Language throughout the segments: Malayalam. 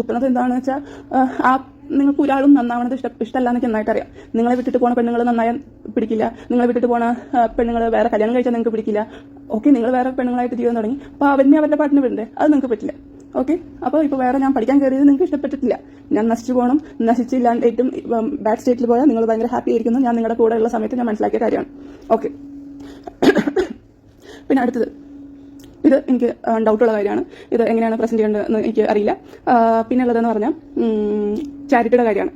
കുത്തുന്നത് എന്താണെന്ന് വെച്ചാൽ ആ നിങ്ങൾക്ക് ഒരാളും നന്നാവണത് ഇഷ്ടമല്ല എന്നൊക്കെ നന്നായിട്ട് അറിയാം. നിങ്ങളെ വിട്ടിട്ട് പോണ പെണ്ണുങ്ങൾ നന്നായാൻ പിടിക്കില്ല, നിങ്ങളെ വിട്ടിട്ട് പോണ പെണ്ണുങ്ങൾ വേറെ കല്യാണം കഴിച്ചാൽ നിങ്ങൾക്ക് പിടിക്കില്ല. ഓക്കെ, നിങ്ങൾ വേറെ പെണ്ണുങ്ങളായിട്ട് ജീവിതം തുടങ്ങി, അപ്പോൾ അവരുടെ പാട്ടിന് വിടണ്ടേ? അത് നിങ്ങൾക്ക് പറ്റില്ല. ഓക്കെ, അപ്പോൾ ഇപ്പോൾ വേറെ ഞാൻ പഠിക്കാൻ കയറിയത് നിങ്ങൾക്ക് ഇഷ്ടപ്പെട്ടിട്ടില്ല, ഞാൻ നശിച്ചു പോകണം, നശിച്ചില്ലാണ്ട് ഏറ്റവും ബാഡ് സ്റ്റേറ്റിൽ പോയാൽ നിങ്ങൾ ഭയങ്കര ഹാപ്പി ആയിരിക്കുന്നു, ഞാൻ നിങ്ങളുടെ കൂടെ ഉള്ള സമയത്ത് ഞാൻ മനസ്സിലാക്കിയ കാര്യമാണ്. ഓക്കെ, പിന്നെ അടുത്തത്, ഇത് എനിക്ക് ഡൗട്ടുള്ള കാര്യമാണ്. ഇത് എങ്ങനെയാണ് പ്രസന്റ് ചെയ്യേണ്ടതെന്ന് എനിക്ക് അറിയില്ല. പിന്നെ ഉള്ളതെന്ന് പറഞ്ഞാൽ ചാരിറ്റിയുടെ കാര്യമാണ്.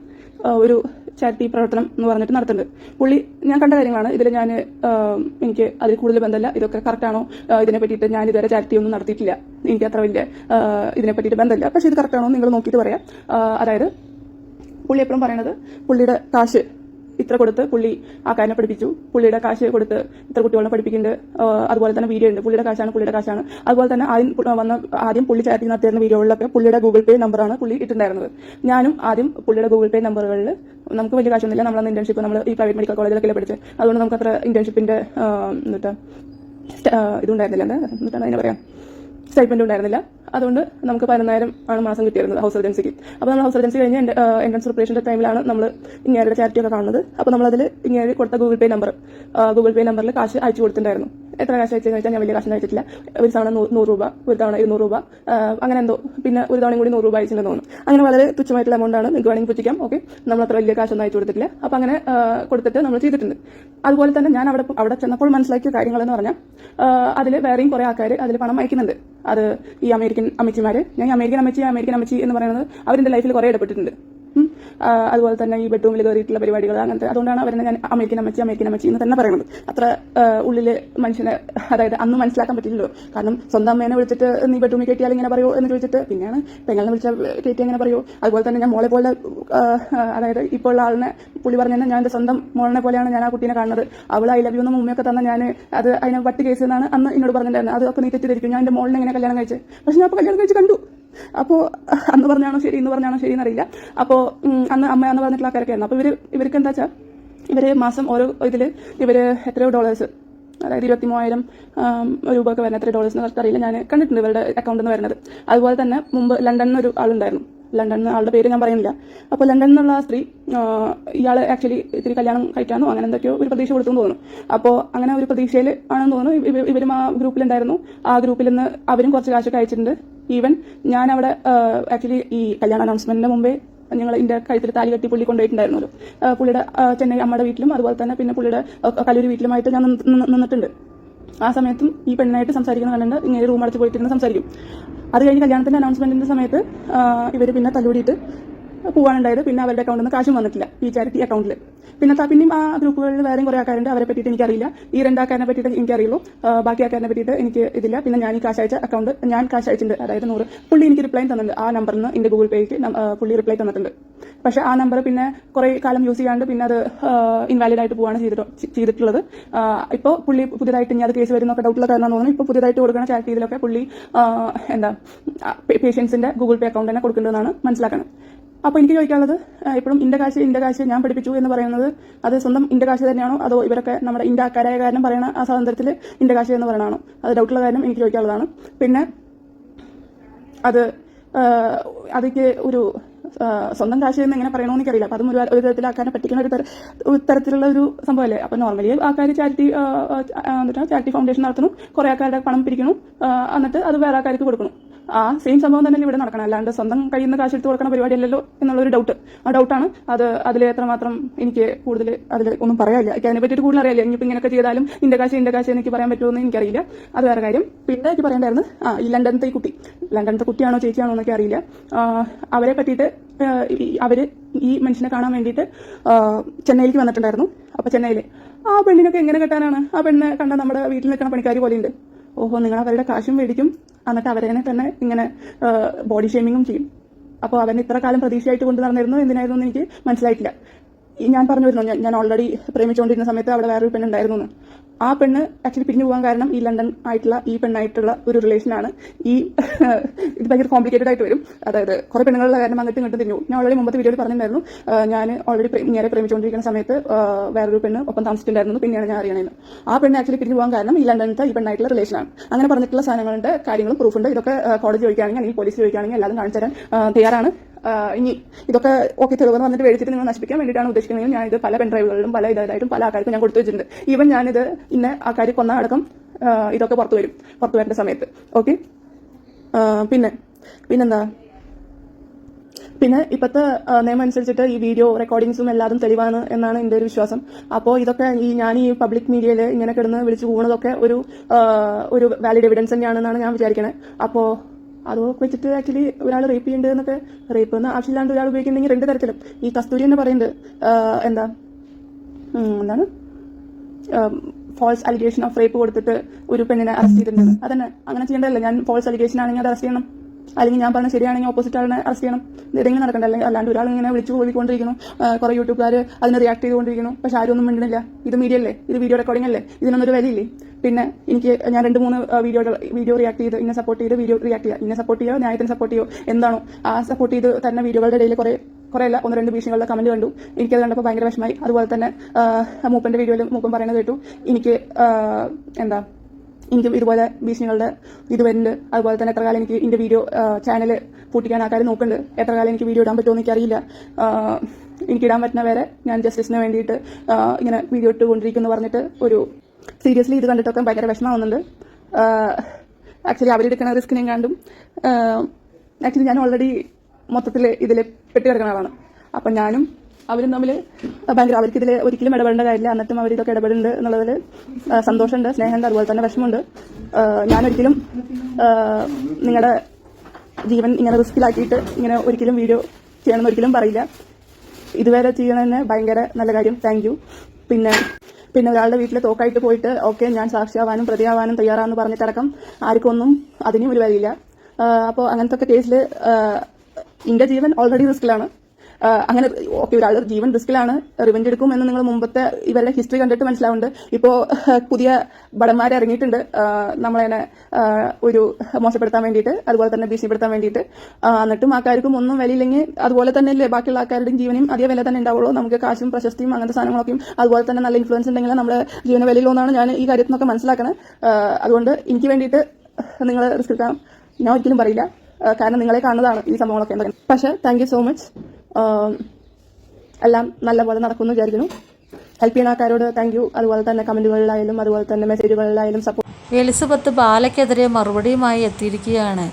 ഒരു ചാരിറ്റി പ്രവർത്തനം എന്ന് പറഞ്ഞിട്ട് നടത്തുന്നുണ്ട് പുള്ളി. ഞാൻ കണ്ട കാര്യങ്ങളാണ് ഇതിൽ. എനിക്ക് അതിൽ കൂടുതൽ ബന്ധമില്ല. ഇതൊക്കെ കറക്റ്റാണോ ഇതിനെ പറ്റിയിട്ട് ഞാൻ ഇതുവരെ ചാരിറ്റി ഒന്നും നടത്തിയിട്ടില്ല, എനിക്ക് അത്ര വലിയ ഇതിനെ പറ്റിയിട്ട് ബന്ധമില്ല. പക്ഷേ ഇത് കറക്റ്റാണോ നിങ്ങൾ നോക്കിയിട്ട് പറയാം. അതായത് പുള്ളി എപ്പോഴും പറയണത് പുള്ളിയുടെ കാശ് ഇത്ര കൊടുത്ത് പുള്ളി ആ കാര്യം പഠിപ്പിച്ചു, പുള്ളിയുടെ കാശ് കൊടുത്ത് ഇത്ര കുട്ടികളെ പഠിപ്പിക്കുന്നുണ്ട്. അതുപോലെ തന്നെ വീഡിയോ ഉണ്ട്, പുള്ളിയുടെ കാശാണ്. അതുപോലെ തന്നെ ആദ്യം പുള്ളി ചാരിറ്റി നടത്തിയിരുന്ന വീഡിയോകളിലൊക്കെ പുള്ളിയുടെ ഗൂഗിൾ പേ നമ്പറാണ് പുള്ളി ഇട്ടുണ്ടായിരുന്നത്. ഞാനും ആദ്യം പുള്ളിയുടെ ഗൂഗിൾ പേ നമ്പറുകളിൽ, നമുക്ക് വലിയ കാശൊന്നുമില്ല, നമ്മളന്ന് ഇന്റേൺഷിപ്പ് നമ്മൾ ഈ പ്രൈവറ്റ് മെഡിക്കൽ കോളേജിലൊക്കെ പഠിച്ചത്, അതുകൊണ്ട് നമുക്ക് അത്ര ഇന്റേൺഷിപ്പിന്റെ ഇതുണ്ടായിരുന്നില്ല, എന്നിട്ടാണ് അതിനെ പറയാം, സ്റ്റൈപ്പൻഡ് ഉണ്ടായിരുന്നില്ല. അതുകൊണ്ട് നമുക്ക് 10,000 ആണ് മാസം കിട്ടിയിരുന്നത് ഹൗസ് സർജൻസിക്ക്. അപ്പോൾ നമ്മൾ ഹൗസ് സർജൻസി കഴിഞ്ഞ് എൻട്രൻസ് പ്രിപ്പറേഷൻ്റെ ടൈമിലാണ് നമ്മൾ ഇങ്ങേരുടെ ചാരിറ്റി ഒക്കെ കാണുന്നത്. അപ്പോൾ നമ്മളതിൽ ഇങ്ങനെ കൊടുത്ത ഗൂഗിൾ പേ നമ്പറിൽ കാശ് അയച്ചു കൊടുത്തിട്ടുണ്ടായിരുന്നു. എത്ര കാശ് അയച്ചെന്ന് വെച്ചാൽ ഞാൻ വലിയ കാശ് അയച്ചിട്ടില്ല. ഒരു തവണ 100 രൂപ, ഒരു തവണ 200 രൂപ, അങ്ങനെ എന്തോ, പിന്നെ ഒരു തവണയും കൂടി 100 രൂപ അയച്ചിട്ടുണ്ടെന്ന് തോന്നുന്നു. അങ്ങനെ വളരെ തുച്ഛമായിട്ടുള്ള എമൗണ്ട് ആണ്, നിങ്ങൾക്ക് വേണമെങ്കിൽ പുച്ഛിക്കാം. ഓക്കെ, നമ്മൾ അത്ര വലിയ കാശൊന്നും അയച്ചു കൊടുത്തിട്ടില്ല. അപ്പോൾ അങ്ങനെ കൊടുത്തിട്ട് നമ്മൾ ചെയ്തിട്ടുണ്ട്. അതുപോലെ തന്നെ ഞാൻ അവിടെ ചെന്നപ്പോൾ മനസ്സിലാക്കിയ കാര്യങ്ങളെന്ന് പറഞ്ഞാൽ അതിൽ വേറെയും കുറേ ആൾക്കാർ അതിൽ പണം അയക്കുന്നുണ്ട്. അത് ഈ അമേരിക്കൻ അമ്മച്ചിമാർ, ഞാൻ അമേരിക്കൻ അമ്മച്ചി എന്ന് പറയുന്നത് അവരുടെ ലൈഫിൽ കുറേ ഇടപെട്ടിട്ടുണ്ട്. അതുപോലെ തന്നെ ഈ ബെഡ്റൂമിൽ കയറിയിട്ടുള്ള പരിപാടികൾ അങ്ങനത്തെ, അതുകൊണ്ടാണ് അവരെ ഞാൻ അമേരിക്കൻ അമ്മച്ചി എന്ന് തന്നെ പറയുന്നത്. അത്ര ഉള്ളിൽ മനുഷ്യനെ, അതായത് അന്ന് മനസ്സിലാക്കാൻ പറ്റില്ലല്ലോ. കാരണം സ്വന്തം അമ്മേനെ വിളിച്ചിട്ട് നീ ബെഡ്റൂമിൽ കയറ്റിയാൽ ഇങ്ങനെ പറയോ എന്ന് ചോദിച്ചിട്ട് പിന്നെയാണ് പെങ്ങളെ വിളിച്ച കയറ്റി അങ്ങനെ പറയോ. അതുപോലെ തന്നെ ഞാൻ മോളെ പോലെ, അതായത് ഇപ്പോൾ ഉള്ള ആളിനെ പുള്ളി പറഞ്ഞു ഞാൻ എൻ്റെ സ്വന്തം മോളിനെ പോലെയാണ് ഞാൻ ആ കുട്ടീനെ കാണുന്നത്. അവൾ ഐ ലവ് യു എന്ന ഉമ്മയൊക്കെ തന്നെ ഞാൻ അത് അതിനെ വട്ട് കേസ് എന്നാണ് അന്ന് എന്നോട് പറഞ്ഞിട്ടുണ്ടായിരുന്നത്. അതൊക്കെ നീ തെറ്റിദ്ധരിക്കും, ഞാൻ എൻ്റെ മോളിനെ എങ്ങനെ കല്യാണം കഴിച്ചത്. പക്ഷെ ഞാൻ അപ്പോൾ കല്യാണം കഴിച്ച് കണ്ടു. അപ്പോൾ അന്ന് പറഞ്ഞാണോ ശരി, ഇന്ന് പറഞ്ഞാണോ ശരി എന്നറിയില്ല. അപ്പോൾ അന്ന് അമ്മയാന്ന് പറഞ്ഞിട്ടുള്ള ആൾക്കാരൊക്കെ ആയിരുന്നു. അപ്പോൾ ഇവർക്ക് എന്താ വെച്ചാൽ ഇവർ മാസം ഓരോ ഇതിൽ ഇവർ എത്രയോ ഡോളേഴ്സ്, അതായത് 23,000 രൂപ ഒക്കെ വരുന്ന, എത്ര ഡോളേഴ്സ് എന്ന് അറിയില്ല, ഞാൻ കണ്ടിട്ടുണ്ട് ഇവരുടെ അക്കൗണ്ടിൽ നിന്ന് വരുന്നത്. അതുപോലെ തന്നെ മുമ്പ് ലണ്ടനിൽ നിന്ന് ഒരു ആളുണ്ടായിരുന്നു, ലണ്ടനിൽ ആളുടെ പേര് ഞാൻ പറയുന്നില്ല. അപ്പോൾ ലണ്ടനിൽ നിന്നുള്ള സ്ത്രീ, ഇയാൾ ആക്ച്വലി ഇത്തിരി കല്യാണം കഴിക്കാനോ അങ്ങനെ എന്തൊക്കെയോ ഒരു പ്രതീക്ഷ കൊടുത്തെന്ന് തോന്നുന്നു. അപ്പോൾ അങ്ങനെ ഒരു പ്രതീക്ഷയിൽ ആണെന്ന് തോന്നുന്നു ഇവരും ആ ഗ്രൂപ്പിലുണ്ടായിരുന്നു. ആ ഗ്രൂപ്പിൽ നിന്ന് അവരും കുറച്ച് കാശൊക്കെ അയച്ചിട്ടുണ്ട്. ഈവൻ ഞാൻ അവിടെ ആക്ച്വലി ഈ കല്യാണ അനൗൺസ്മെന്റിന് മുമ്പേ ഞങ്ങൾ ഇതിന്റെ കഴുത്തിൽ താലി കെട്ടി പുള്ളി കൊണ്ടുപോയിട്ടുണ്ടായിരുന്നല്ലോ. പുള്ളിയുടെ ചെന്നൈ അമ്മയുടെ വീട്ടിലും അതുപോലെ തന്നെ പിന്നെ പുള്ളിയുടെ കല്ലൂരി വീട്ടിലുമായിട്ട് ഞാൻ നിന്നിട്ടുണ്ട്. ആ സമയത്തും ഈ പെണ്ണായിട്ട് സംസാരിക്കുന്ന കണ്ടിട്ട് ഇങ്ങനെ റൂം അടച്ച് പോയിട്ടിരുന്ന് സംസാരിക്കും. അത് കഴിഞ്ഞ് കല്യാണത്തിന്റെ അനൗൺസ്മെന്റിന്റെ സമയത്ത് ഇവർ പിന്നെ തല്ലൂടിയിട്ട് പോകാനുണ്ടായത്. പിന്നെ അവരുടെ അക്കൗണ്ടിൽ നിന്ന് കാശും വന്നിട്ടില്ല ഈ ചാരിറ്റി അക്കൗണ്ടിൽ. പിന്നെയും ആ ഗ്രൂപ്പുകളിൽ വേറെയും കുറേ ആൾക്കാരുണ്ട്, അവരെ പറ്റിയിട്ട് എനിക്കറിയില്ല. ഈ 2 ആൾക്കാരെ പറ്റിയിട്ട് എനിക്കറിയുള്ളൂ, ബാക്കി ആൾക്കാരെ പറ്റിയിട്ട് എനിക്ക് ഇതില്ല. പിന്നെ ഞാൻ ഈ കാശ് അയച്ച അക്കൗണ്ട് ഞാൻ കാശ് അയച്ചിട്ടുണ്ട്, അതായത് 100. പുള്ളി എനിക്ക് റിപ്ലൈ തന്നിട്ടുണ്ട് ആ നമ്പറിൽ നിന്ന്, എൻ്റെ ഗൂഗിൾ പേക്ക് പുള്ളി റിപ്ലൈ തന്നിട്ടുണ്ട്. പക്ഷെ ആ നമ്പർ പിന്നെ കുറേ കാലം യൂസ് ചെയ്യാണ്ട് പിന്നെ അത് ഇൻവാലിഡ് ആയിട്ട് പോവാണ് ചെയ്തിട്ടുള്ളത്. ഇപ്പോൾ പുള്ളി പുതിയതായിട്ട് ഇനി അത് കേസ് വരുന്നൊക്കെ ഡൗട്ടുള്ള കാരണം തോന്നുന്നു. ഇപ്പോൾ പുതിയതായിട്ട് കൊടുക്കുന്ന ചാരിറ്റി ഇതിലൊക്കെ പുള്ളി പേഷ്യൻസിന്റെ ഗൂഗിൾ പേ അക്കൗണ്ട് തന്നെ കൊടുക്കേണ്ടതെന്നാണ് മനസ്സിലാക്കുന്നത്. അപ്പോൾ എനിക്ക് ചോദിക്കാനുള്ളത്, ഇപ്പോഴും ഇന്റെ കാശ് ഞാൻ പഠിപ്പിച്ചു എന്ന് പറയുന്നത് അത് സ്വന്തം ഇന്റെ കാശ് തന്നെയാണോ, അതോ ഇവരൊക്കെ നമ്മുടെ ഇന്ത്യ ആൾക്കാരായ കാരണം പറയണ ആ സ്വാതന്ത്ര്യത്തിൽ ഇന്റെ കാശ് എന്ന് പറയണതാണോ? അത് ഡൗട്ടുള്ള കാര്യം എനിക്ക് ചോദിക്കാനുള്ളതാണ്. പിന്നെ അതിക്ക് ഒരു സ്വന്തം കാശ് എന്ന് എങ്ങനെ പറയണമെന്ന് എനിക്കറിയില്ല. അപ്പം അതും ഒരു തരത്തിൽ ആൾക്കാരെ പറ്റിക്കുന്ന ഒരു തരത്തിലുള്ള ഒരു സംഭവമല്ലേ. അപ്പം നോർമലി ആൾക്കാർ ചാരിറ്റി ഫൗണ്ടേഷൻ നടത്തുന്നു, കുറേ ആൾക്കാരുടെ പണം പിരിക്കുന്നു, എന്നിട്ട് അത് വേറെ ആൾക്കാർക്ക് കൊടുക്കുന്നു. ആ സെയിം സംഭവം തന്നെ ഇവിടെ നടക്കണം, അല്ലാണ്ട് സ്വന്തം കയ്യിൽ നിന്ന് കാശെടുത്ത് കൊടുക്കുന്ന പരിപാടിയല്ലല്ലോ എന്നുള്ളൊരു ഡൗട്ടാണ്. അതിൽ എത്രമാത്രം എനിക്ക് കൂടുതൽ അതിൽ ഒന്നും പറയാനില്ല, എനിക്ക് അതിനെ പറ്റിയിട്ട് കൂടുതൽ അറിയില്ല. ഇനിയിപ്പോൾ ഇങ്ങനെയൊക്കെ ചെയ്താലും ഇന്റെ കാശ് എനിക്ക് പറയാൻ പറ്റുമെന്ന് എനിക്കറിയില്ല, അത് വേറെ കാര്യം. പിന്നെ എനിക്ക് പറയേണ്ടായിരുന്നു ഈ ലണ്ടനത്തെ കുട്ടിയാണോ ചേച്ചിയാണോ എന്നൊക്കെ അറിയില്ല. അവരെ പറ്റിയിട്ട് അവര് ഈ മനുഷ്യനെ കാണാൻ വേണ്ടിയിട്ട് ചെന്നൈയിലേക്ക് വന്നിട്ടുണ്ടായിരുന്നു. അപ്പോൾ ചെന്നൈയിൽ ആ പെണ്ണിനൊക്കെ എങ്ങനെ കെട്ടാനാണ്? ആ പെണ്ണിനെ കണ്ട നമ്മുടെ വീട്ടിൽ നിൽക്കുന്ന പണിക്കാർ പോലെയുണ്ട്. ഓഹോ, നിങ്ങൾ അവരുടെ കാശും മേടിക്കും, എന്നിട്ട് അവരെ തന്നെ ഇങ്ങനെ ബോഡി ഷേമിങ്ങും ചെയ്യും. അപ്പോൾ അവനെ ഇത്ര കാലം പ്രതീക്ഷയായിട്ട് കൊണ്ട് നടന്നിരുന്നു എന്തിനായിരുന്നു എന്ന് എനിക്ക് മനസ്സിലായിട്ടില്ല. ഞാൻ പറഞ്ഞു വരുന്നു, ഞാൻ ഓൾറെഡി പ്രേമിച്ചുകൊണ്ടിരുന്ന സമയത്ത് അവിടെ വേറൊരു പെണ്ണുണ്ടായിരുന്നു എന്ന്. ആ പെണ്ണ് ആക്ച്വലി പിരിഞ്ഞു പോകാൻ കാരണം ഈ ലണ്ടൻ ആയിട്ടുള്ള ഈ പെണ്ണായിട്ടുള്ള ഒരു റിലേഷനാണ്. ഇത് ഭയങ്കര കോംപ്ലിക്കേറ്റഡ് ആയിട്ട് വരും. അതായത് കുറെ പെണ്ണുങ്ങളുടെ കാരണം അങ്ങോട്ടും ഇങ്ങോട്ടും തിരിഞ്ഞു. ഞാൻ ഓൾറെഡി മുമ്പത്തെ വീഡിയോയിൽ പറഞ്ഞിട്ടുണ്ടായിരുന്നു, ഞാൻ ഓൾറെഡി നേരെ പ്രേമിച്ചുകൊണ്ടിരിക്കുന്ന സമയത്ത് വേറൊരു പെണ്ണ് ഒപ്പം താമസിച്ചിട്ടുണ്ടായിരുന്നു. പിന്നെയാണ് ഞാൻ അറിയണത്. ആ പെണ്ണ് ആക്ച്വലി പിരിഞ്ഞു പോകാൻ കാരണം ഈ ലണ്ടനത്തെ ഈ പെണ്ണായിട്ടുള്ള റിലേഷനാണ്. അങ്ങനെ പറഞ്ഞിട്ടുള്ള സാധനങ്ങളുടെ കാര്യങ്ങളും പ്രൂഫുണ്ട്. ഇതൊക്കെ കോടതി ചോദിക്കുകയാണെങ്കിൽ അല്ലെങ്കിൽ പോലീസ് ചോദിക്കുകയാണെങ്കിൽ എല്ലാതും കാണിച്ചു തരാൻ തയ്യാറാണ്. ഇനി ഇതൊക്കെ ഓക്കെ തെളിവെന്ന് പറഞ്ഞിട്ട് മേടിച്ചിട്ട് നിങ്ങൾ നശിപ്പിക്കാൻ വേണ്ടിയിട്ടാണ് ഉദ്ദേശിക്കുന്നത്. ഞാൻ ഇത് പല പെൻഡ്രൈവുകളിലും പല ഇതായിട്ടും പല ആൾക്കാർക്കും ഞാൻ കൊടുത്തു വെച്ചിട്ടുണ്ട്. ഈവൻ ഞാനിത് ഇന്ന ആൾക്കാർ കൊന്ന അടക്കം ഇതൊക്കെ പുറത്തു വരേണ്ട സമയത്ത്. ഓക്കെ, പിന്നെന്താ, പിന്നെ ഇപ്പോഴത്തെ നിയമം അനുസരിച്ചിട്ട് ഈ വീഡിയോ റെക്കോർഡിങ്സും എല്ലാതും തെളിവാണ് എന്നാണ് എൻ്റെ ഒരു വിശ്വാസം. അപ്പോൾ ഇതൊക്കെ ഞാൻ ഈ പബ്ലിക് മീഡിയയിൽ ഇങ്ങനെ കിടന്ന് വിളിച്ചു പോകുന്നതൊക്കെ ഒരു വാലിഡ് എവിഡൻസ് തന്നെയാണെന്നാണ് ഞാൻ വിചാരിക്കുന്നത്. അപ്പോൾ അത് വെച്ചിട്ട് ആക്ച്വലി ഒരാൾ റേപ്പ് ചെയ്യുന്നുണ്ട് എന്നൊക്കെ, റേപ്പ് എന്ന് ആവശ്യമില്ലാണ്ട് ഒരാൾ ഉപയോഗിക്കുന്നുണ്ടെങ്കിൽ രണ്ട് തരത്തിലും. ഈ കസ്തൂരി എന്ന് പറയുന്നത് എന്താണ് ഫോൾസ് അലിഗേഷൻ ഓഫ് റേപ്പ് കൊടുത്തിട്ട് ഒരു പെണ്ണിനെ അറസ്റ്റ് ചെയ്തിട്ടുണ്ട്. അതന്നെ അങ്ങനെ ചെയ്യേണ്ടതല്ല. ഞാൻ ഫോൾസ് അലിഗേഷൻ ആണെങ്കിൽ അത് അറസ്റ്റ് ചെയ്യണം, അല്ലെങ്കിൽ ഞാൻ പറഞ്ഞ ശരിയാണെങ്കിൽ ഓപ്പോസിറ്റ് ആളിനെ അറസ്റ്റ് ചെയ്യണം. ഇതെങ്ങനെ നടക്കണ്ട, അല്ലെങ്കിൽ അല്ലാണ്ട് ഒരാൾ ഇങ്ങനെ വിളിച്ചു പോയിക്കൊണ്ടിരിക്കുന്നു, കുറെ യൂട്യൂബുകാർ അതിന് റിയാക്ട് ചെയ്തുകൊണ്ടിരിക്കുന്നു. പക്ഷെ ആരും ഒന്നും മിണ്ടുന്നില്ല. ഇത് മീഡിയ അല്ലേ, ഇത് വീഡിയോ റെക്കോർഡിംഗ് അല്ലേ, ഇതിനൊന്നും ഒരു വിലയില്ലേ? പിന്നെ ഞാൻ 2-3 വീഡിയോ റിയാക്ട് ചെയ്ത് ഇന്നെ സപ്പോർട്ട് ചെയ്ത് വീഡിയോ റിയാക്ട് ചെയ്യുക, ഇന്നെ സപ്പോർട്ട് ചെയ്യുക, ന്യായത്തിന് സപ്പോർട്ട് ചെയ്യുക, എന്താണോ ആ സപ്പോർട്ട് ചെയ്ത് തന്നെ വീഡിയോകളുടെ ഇടയിൽ കുറേയല്ല 1-2 ഭീഷണികളുടെ കമന്റ് കണ്ടു. എനിക്കത് കണ്ടപ്പോൾ ഭയങ്കര വിഷമമായി. അതുപോലെ തന്നെ മൂപ്പന്റെ വീഡിയോയിൽ മൂപ്പൻ പറയുന്നത് കേട്ടു, എനിക്കും ഇതുപോലെ ഭീഷണികളുടെ ഇത് വരുന്നുണ്ട്. അതുപോലെ തന്നെ എത്ര കാലം എനിക്ക് എന്റെ വീഡിയോ ചാനൽ പൂട്ടിക്കാൻ ആൾക്കാർ നോക്കുന്നുണ്ട്, എത്ര കാലം എനിക്ക് വീഡിയോ ഇടാൻ പറ്റുമോ എനിക്കറിയില്ല, എനിക്കിടാൻ പറ്റുന്ന വരെ ഞാൻ ജസ്റ്റിസിന് വേണ്ടിയിട്ട് ഇങ്ങനെ വീഡിയോ ഇട്ടുകൊണ്ടിരിക്കുന്നു പറഞ്ഞിട്ട് സീരിയസ്ലി ഇത് കണ്ടിട്ടൊക്കെ ഭയങ്കര വിഷമമാവുന്നുണ്ട്. ആക്ച്വലി അവരെടുക്കുന്ന റിസ്കിനെയും കണ്ടും ആക്ച്വലി ഞാൻ ഓൾറെഡി മൊത്തത്തിൽ ഇതിൽ പെട്ടി കിടക്കുന്ന ആളാണ്. അപ്പം ഞാനും അവരും തമ്മിൽ ഭയങ്കര, അവർക്കിതിൽ ഒരിക്കലും ഇടപെടേണ്ട കാര്യമില്ല, എന്നിട്ടും അവരിതൊക്കെ ഇടപെടുന്നുണ്ട് എന്നുള്ളതിൽ സന്തോഷമുണ്ട്, സ്നേഹമുണ്ട്, അതുപോലെ തന്നെ വിഷമമുണ്ട്. ഞാനൊരിക്കലും നിങ്ങളുടെ ജീവൻ ഇങ്ങനെ റിസ്കിലാക്കിയിട്ട് ഇങ്ങനെ ഒരിക്കലും വീഡിയോ ചെയ്യണമെന്ന് ഒരിക്കലും പറയില്ല. ഇതുവരെ ചെയ്യണതന്നെ ഭയങ്കര നല്ല കാര്യം, താങ്ക് യു. പിന്നെ ഒരാളുടെ വീട്ടിൽ തോക്കായിട്ട് പോയിട്ട് ഓക്കെ ഞാൻ സാക്ഷിയാവാനും പ്രതിയാവാനും തയ്യാറാന്ന് പറഞ്ഞിട്ടടക്കം ആർക്കൊന്നും അതിനും ഒരു വരില്ല. അപ്പോൾ അങ്ങനത്തെ കേസിൽ എന്റെ ജീവൻ ഓൾറെഡി റിസ്കിലാണ്. അങ്ങനെ ഓക്കെ, ഒരാൾ ജീവൻ റിസ്കിലാണ്, റിവെഞ്ച് എടുക്കും എന്ന് നിങ്ങൾ മുമ്പത്തെ ഇവരുടെ ഹിസ്റ്ററി കണ്ടിട്ട് മനസ്സിലാവുന്നുണ്ട്. ഇപ്പോൾ പുതിയ ഭടന്മാർ ഇറങ്ങിയിട്ടുണ്ട് നമ്മളതിനെ ഒരു മോശപ്പെടുത്താൻ വേണ്ടിയിട്ട്, അതുപോലെ തന്നെ ഭീഷണിപ്പെടുത്താൻ വേണ്ടിയിട്ട്. എന്നിട്ടും ആൾക്കാർക്കും ഒന്നും വിലയില്ലെങ്കിൽ അതുപോലെ തന്നെ അല്ലേ ബാക്കിയുള്ള ആൾക്കാരുടെയും ജീവനും അതേ വില തന്നെ ഉണ്ടാവുള്ളൂ. നമുക്ക് കാശും പ്രശസ്തിയും അങ്ങനത്തെ സാധനങ്ങളൊക്കെയും അതുപോലെ തന്നെ നല്ല ഇൻഫ്ലുവൻസ് ഉണ്ടെങ്കിൽ നമ്മുടെ ജീവന വിലയിലോ എന്നാണ് ഞാൻ ഈ കാര്യത്തിൽ നിന്നൊക്കെ മനസ്സിലാക്കുന്നത്. അതുകൊണ്ട് എനിക്ക് വേണ്ടിയിട്ട് നിങ്ങൾ റിസ്ക് എടുക്കാൻ ഞാൻ ഒരിക്കലും പറയില്ല, കാരണം നിങ്ങളെ കാണുന്നതാണ് ഈ സംഭവങ്ങളൊക്കെ. പക്ഷേ താങ്ക് യു സോ മച്ച്. എല്ലാം നല്ലപോലെ നടക്കുമെന്ന് വിചാരിക്കുന്നു. ഹെൽപ്പ് ചെയ്യുന്ന ആൾക്കാരോട് താങ്ക് യു. അതുപോലെ തന്നെ കമന്റുകളിലായാലും അതുപോലെ തന്നെ മെസ്സേജുകളിലായാലും സപ്പോർട്ട്. എലിസബത്ത് ബാലയ്ക്കെതിരെ മറുപടിയുമായി എത്തിയിരിക്കുകയാണ്.